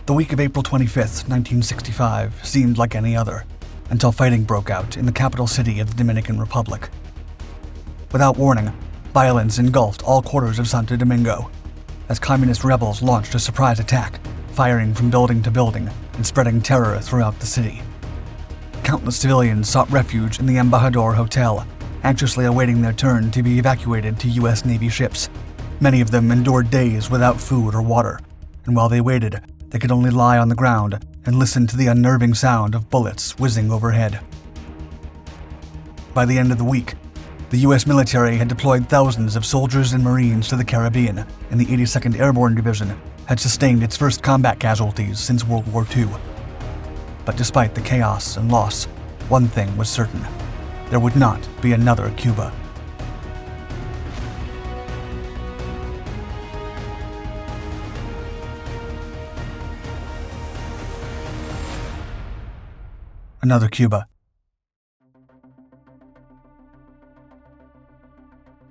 The week of April 25th, 1965 seemed like any other, until fighting broke out in the capital city of the Dominican Republic. Without warning, violence engulfed all quarters of Santo Domingo, as communist rebels launched a surprise attack, firing from building to building and spreading terror throughout the city. Countless civilians sought refuge in the Embajador Hotel, anxiously awaiting their turn to be evacuated to U.S. Navy ships. Many of them endured days without food or water, and while they waited, they could only lie on the ground and listen to the unnerving sound of bullets whizzing overhead. By the end of the week, the U.S. military had deployed thousands of soldiers and Marines to the Caribbean, and the 82nd Airborne Division had sustained its first combat casualties since World War II. But despite the chaos and loss, one thing was certain: there would not be another Cuba. Another Cuba.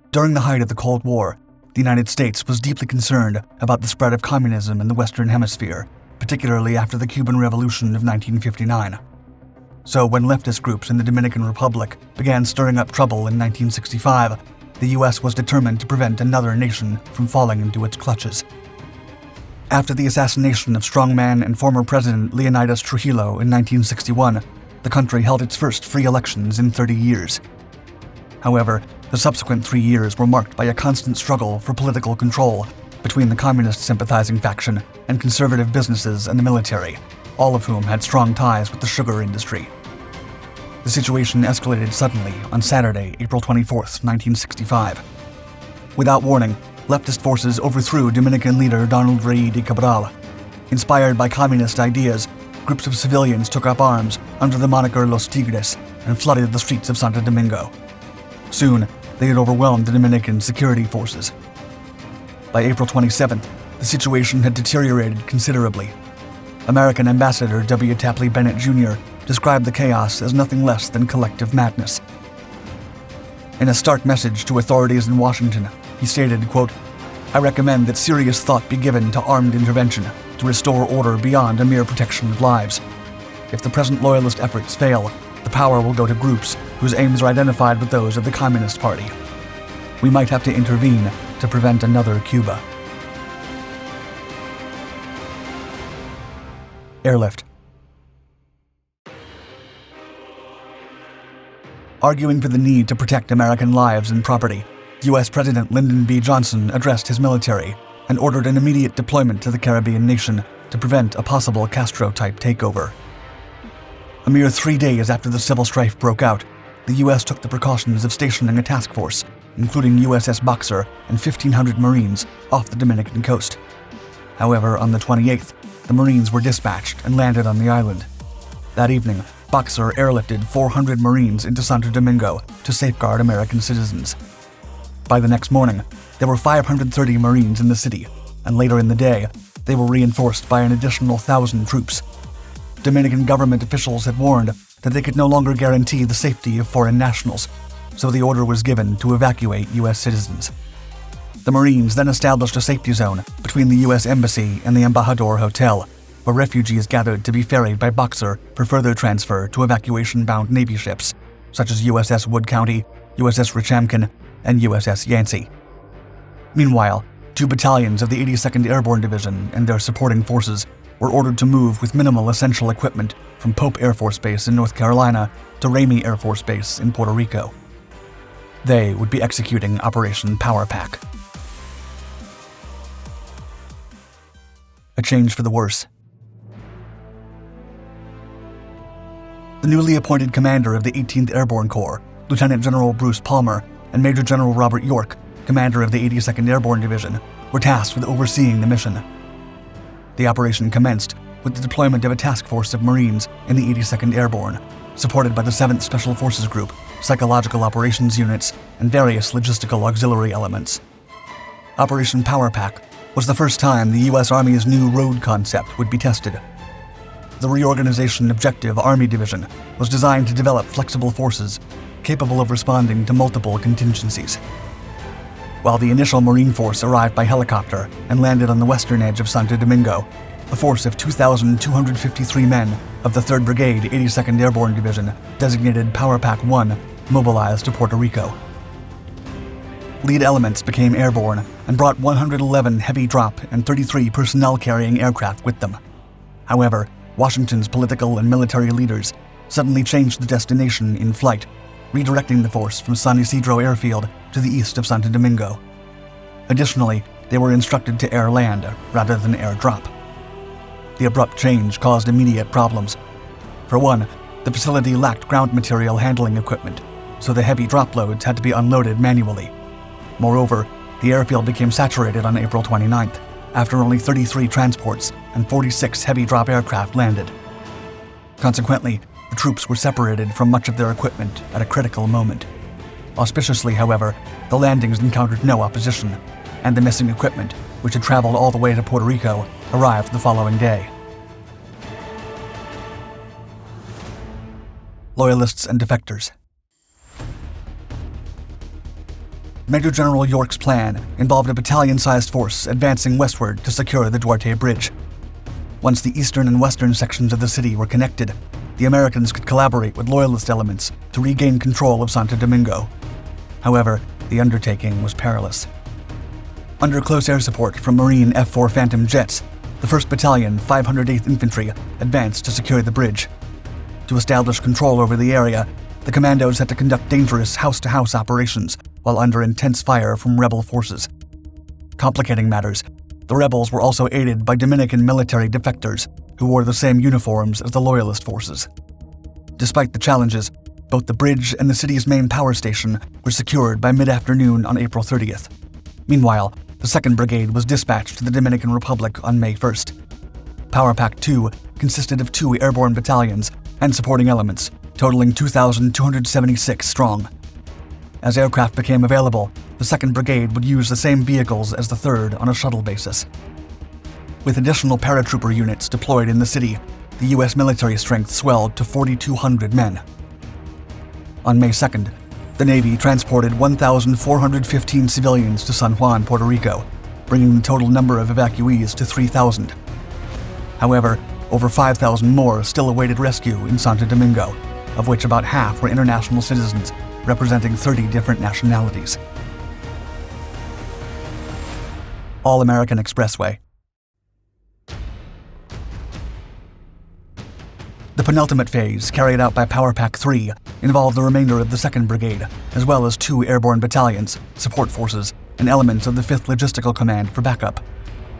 During the height of the Cold War, the United States was deeply concerned about the spread of communism in the Western Hemisphere, particularly after the Cuban Revolution of 1959. So when leftist groups in the Dominican Republic began stirring up trouble in 1965, the U.S. was determined to prevent another nation from falling into its clutches. After the assassination of strongman and former President Leonidas Trujillo in 1961, the country held its first free elections in 30 years. However, the subsequent 3 years were marked by a constant struggle for political control between the communist-sympathizing faction and conservative businesses and the military, all of whom had strong ties with the sugar industry. The situation escalated suddenly on Saturday, April 24, 1965. Without warning, leftist forces overthrew Dominican leader Donald Rey de Cabral. Inspired by communist ideas, groups of civilians took up arms under the moniker Los Tigres and flooded the streets of Santo Domingo. Soon, they had overwhelmed the Dominican security forces. By April 27th, the situation had deteriorated considerably. American Ambassador W. Tapley Bennett Jr. described the chaos as nothing less than collective madness. In a stark message to authorities in Washington, he stated, quote, "I recommend that serious thought be given to armed intervention to restore order beyond a mere protection of lives. If the present loyalist efforts fail, the power will go to groups whose aims are identified with those of the Communist Party. We might have to intervene to prevent another Cuba." Airlift. Arguing for the need to protect American lives and property, U.S. President Lyndon B. Johnson addressed his military and ordered an immediate deployment to the Caribbean nation to prevent a possible Castro-type takeover. A mere 3 days after the civil strife broke out, the U.S. took the precautions of stationing a task force, including USS Boxer and 1,500 Marines, off the Dominican coast. However, on the 28th, the Marines were dispatched and landed on the island. That evening, Boxer airlifted 400 Marines into Santo Domingo to safeguard American citizens. By the next morning, there were 530 Marines in the city, and later in the day, they were reinforced by an additional 1,000 troops. Dominican government officials had warned that they could no longer guarantee the safety of foreign nationals, so the order was given to evacuate U.S. citizens. The Marines then established a safety zone between the U.S. Embassy and the Embajador Hotel, where refugees gathered to be ferried by Boxer for further transfer to evacuation-bound Navy ships, such as USS Wood County, USS Richamkin, and USS Yancey. Meanwhile, 2 battalions of the 82nd Airborne Division and their supporting forces were ordered to move with minimal essential equipment from Pope Air Force Base in North Carolina to Ramey Air Force Base in Puerto Rico. They would be executing Operation Power Pack. A change for the worse. The newly appointed commander of the 18th Airborne Corps, Lieutenant General Bruce Palmer, and Major General Robert York, commander of the 82nd Airborne Division, were tasked with overseeing the mission. The operation commenced with the deployment of a task force of Marines in the 82nd Airborne, supported by the 7th Special Forces Group, psychological operations units, and various logistical auxiliary elements. Operation Power Pack was the first time the U.S. Army's new road concept would be tested. The reorganization objective Army Division was designed to develop flexible forces capable of responding to multiple contingencies. While the initial Marine force arrived by helicopter and landed on the western edge of Santo Domingo, A force of 2,253 men of the 3rd Brigade, 82nd Airborne Division, designated Power Pack 1, mobilized to Puerto Rico. Lead elements became airborne and brought 111 heavy drop and 33 personnel-carrying aircraft with them. However, Washington's political and military leaders suddenly changed the destination in flight, redirecting the force from San Isidro Airfield to the east of Santo Domingo. Additionally, they were instructed to air-land rather than air-drop. The abrupt change caused immediate problems. For one, the facility lacked ground material handling equipment, so the heavy drop loads had to be unloaded manually. Moreover, the airfield became saturated on April 29th, after only 33 transports and 46 heavy drop aircraft landed. Consequently, the troops were separated from much of their equipment at a critical moment. Auspiciously, however, the landings encountered no opposition, and the missing equipment, which had traveled all the way to Puerto Rico, arrived the following day. Loyalists and defectors. Major General York's plan involved a battalion-sized force advancing westward to secure the Duarte Bridge. Once the eastern and western sections of the city were connected, the Americans could collaborate with Loyalist elements to regain control of Santo Domingo. However, the undertaking was perilous. Under close air support from Marine F-4 Phantom jets, the 1st Battalion, 508th Infantry, advanced to secure the bridge. To establish control over the area, the commandos had to conduct dangerous house-to-house operations while under intense fire from rebel forces. Complicating matters, the rebels were also aided by Dominican military defectors who wore the same uniforms as the Loyalist forces. Despite the challenges, both the bridge and the city's main power station were secured by mid-afternoon on April 30th. Meanwhile, the 2nd Brigade was dispatched to the Dominican Republic on May 1st. Power Pack 2 consisted of 2 airborne battalions and supporting elements, totaling 2,276 strong. As aircraft became available, the 2nd Brigade would use the same vehicles as the 3rd on a shuttle basis. With additional paratrooper units deployed in the city, the U.S. military strength swelled to 4,200 men. On May 2nd, the Navy transported 1,415 civilians to San Juan, Puerto Rico, bringing the total number of evacuees to 3,000. However, over 5,000 more still awaited rescue in Santo Domingo, of which about half were international citizens, representing 30 different nationalities. All-American Expressway. The penultimate phase, carried out by Power Pack 3, involved the remainder of the 2nd Brigade, as well as 2 airborne battalions, support forces, and elements of the 5th Logistical Command for backup,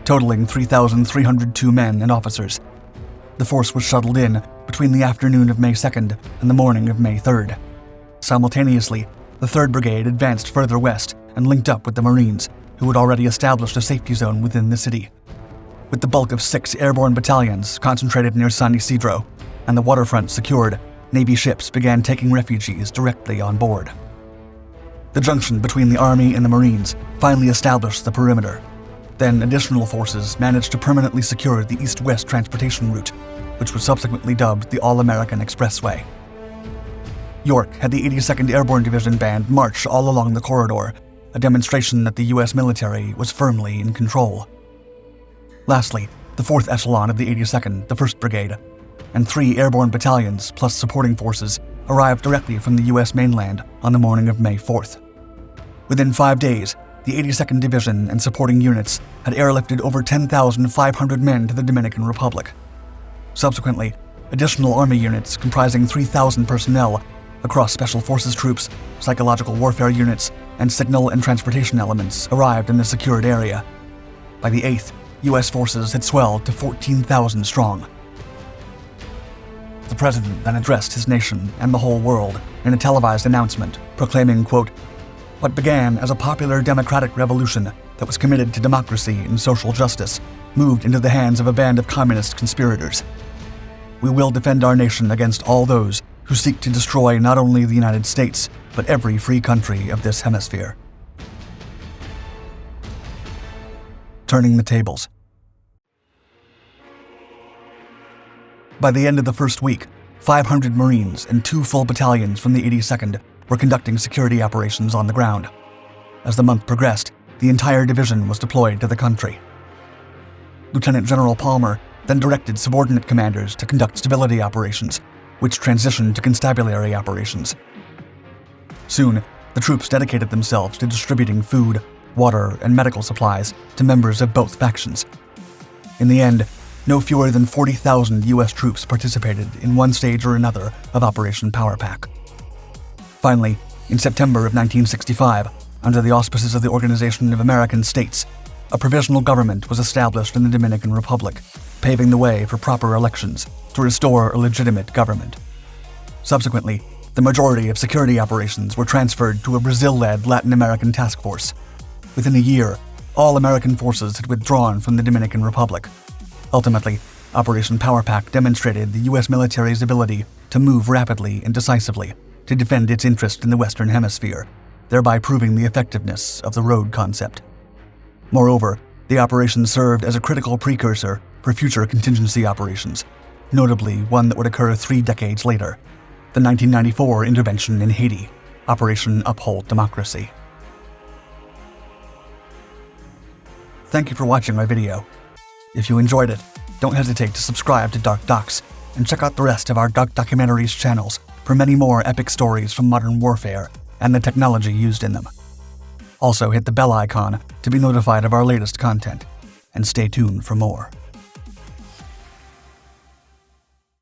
totaling 3,302 men and officers. The force was shuttled in between the afternoon of May 2nd and the morning of May 3rd. Simultaneously, the 3rd Brigade advanced further west and linked up with the Marines, who had already established a safety zone within the city. With the bulk of 6 airborne battalions concentrated near San Isidro and the waterfront secured, Navy ships began taking refugees directly on board. The junction between the Army and the Marines finally established the perimeter. Then additional forces managed to permanently secure the east-west transportation route, which was subsequently dubbed the All-American Expressway. York had the 82nd Airborne Division Band march all along the corridor, a demonstration that the U.S. military was firmly in control. Lastly, the 4th echelon of the 82nd, the 1st Brigade, and 3 airborne battalions plus supporting forces arrived directly from the U.S. mainland on the morning of May 4th. Within 5 days, the 82nd Division and supporting units had airlifted over 10,500 men to the Dominican Republic. Subsequently, additional Army units comprising 3,000 personnel across Special Forces troops, psychological warfare units, and signal and transportation elements arrived in the secured area. By the 8th, U.S. forces had swelled to 14,000 strong. The President then addressed his nation and the whole world in a televised announcement proclaiming, quote, "What began as a popular democratic revolution that was committed to democracy and social justice moved into the hands of a band of communist conspirators. We will defend our nation against all those who seek to destroy not only the United States, but every free country of this hemisphere." Turning the tables. By the end of the first week, 500 Marines and 2 full battalions from the 82nd were conducting security operations on the ground. As the month progressed, the entire division was deployed to the country. Lieutenant General Palmer then directed subordinate commanders to conduct stability operations, which transitioned to constabulary operations. Soon, the troops dedicated themselves to distributing food, water, and medical supplies to members of both factions. In the end, no fewer than 40,000 U.S. troops participated in one stage or another of Operation Power Pack. Finally, in September of 1965, under the auspices of the Organization of American States, a provisional government was established in the Dominican Republic, paving the way for proper elections to restore a legitimate government. Subsequently, the majority of security operations were transferred to a Brazil-led Latin American task force. Within a year, all American forces had withdrawn from the Dominican Republic. Ultimately, Operation Power Pack demonstrated the U.S. military's ability to move rapidly and decisively to defend its interest in the Western Hemisphere, thereby proving the effectiveness of the road concept. Moreover, the operation served as a critical precursor for future contingency operations, notably one that would occur 3 decades later, the 1994 intervention in Haiti, Operation Uphold Democracy. Thank you for watching my video. If you enjoyed it, don't hesitate to subscribe to Dark Docs and check out the rest of our Dark Documentaries channels for many more epic stories from modern warfare and the technology used in them. Also hit the bell icon to be notified of our latest content, and stay tuned for more.